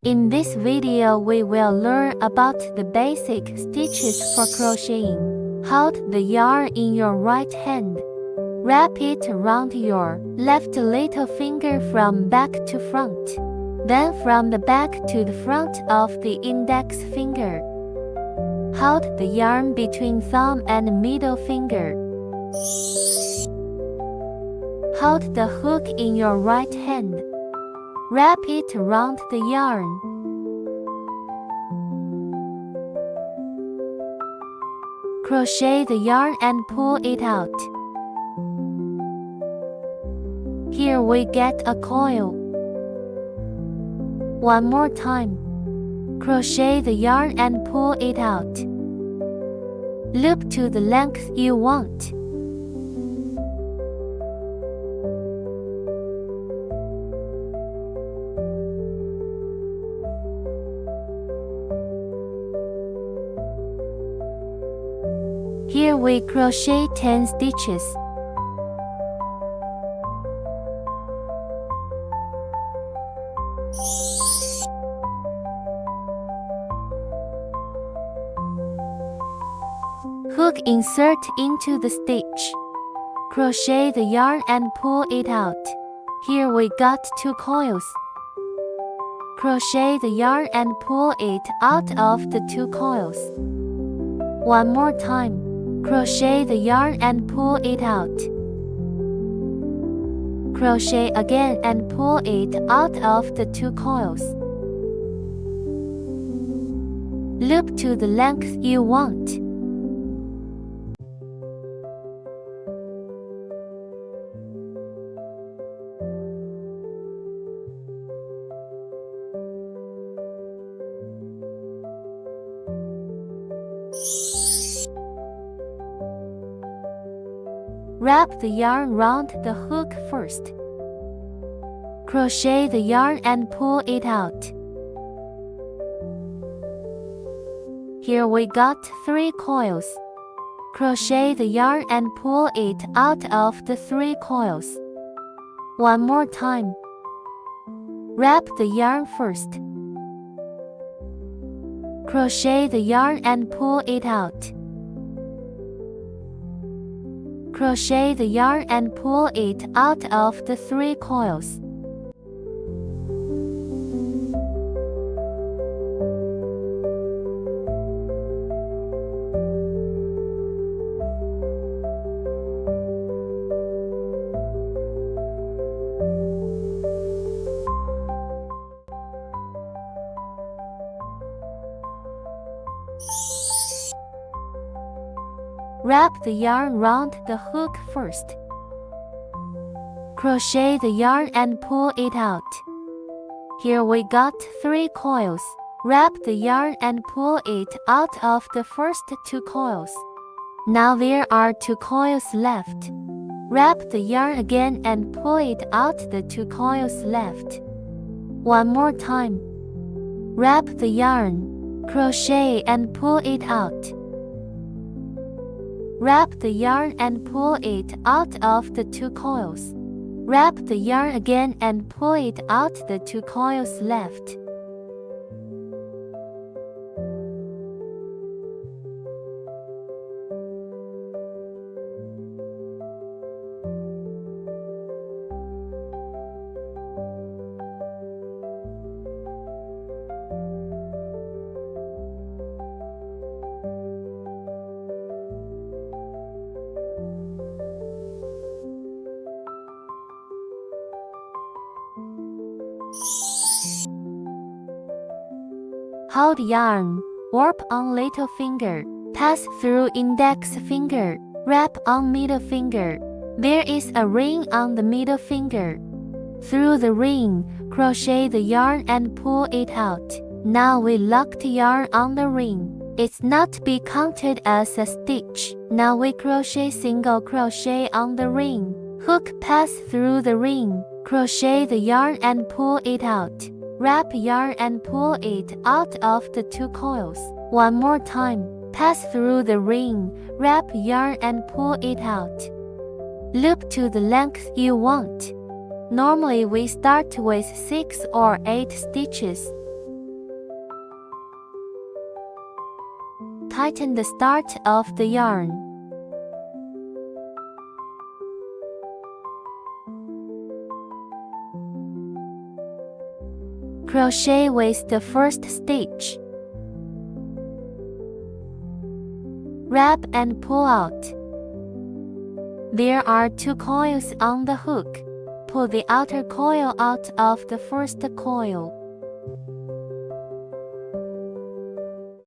In this video we will learn about the basic stitches for crocheting. Hold the yarn in your right hand. Wrap it around your left little finger from back to front. Then from the back to the front of the index finger. Hold the yarn between thumb and middle finger. Hold the hook in your right hand. Wrap it around the yarn. Crochet the yarn and pull it out. Here we get a coil. One more time. Crochet the yarn and pull it out. Loop to the length you want. Here we crochet 10 stitches. Hook insert into the stitch. Crochet the yarn and pull it out. Here we got 2 coils. Crochet the yarn and pull it out of the 2 coils. One more time. Crochet the yarn and pull it out. Crochet again and pull it out of the 2 coils. Loop to the length you want. Wrap the yarn round the hook first. Crochet the yarn and pull it out. Here we got 3 coils. Crochet the yarn and pull it out of the 3 coils. One more time. Wrap the yarn first. Crochet the yarn and pull it out. Crochet the yarn and pull it out of the 3 coils. Wrap the yarn round the hook first. Crochet the yarn and pull it out. Here we got 3 coils. Wrap the yarn and pull it out of the first 2 coils. Now there are 2 coils left. Wrap the yarn again and pull it out the 2 coils left. One more time. Wrap the yarn, crochet and pull it out. Wrap the yarn and pull it out of the 2 coils. Wrap the yarn again and pull it out the 2 coils left. Hold yarn, warp on little finger, pass through index finger, wrap on middle finger. There is a ring on the middle finger. Through the ring, crochet the yarn and pull it out. Now we locked yarn on the ring. It's not to be counted as a stitch. Now we crochet single crochet on the ring. Hook pass through the ring, crochet the yarn and pull it out. Wrap yarn and pull it out of the 2 coils. One more time. Pass through the ring, wrap yarn and pull it out. Loop to the length you want. Normally we start with 6 or 8 stitches. tighten the start of the yarn. Crochet with the first stitch. Wrap and pull out. There are 2 coils on the hook. Pull the outer coil out of the first coil.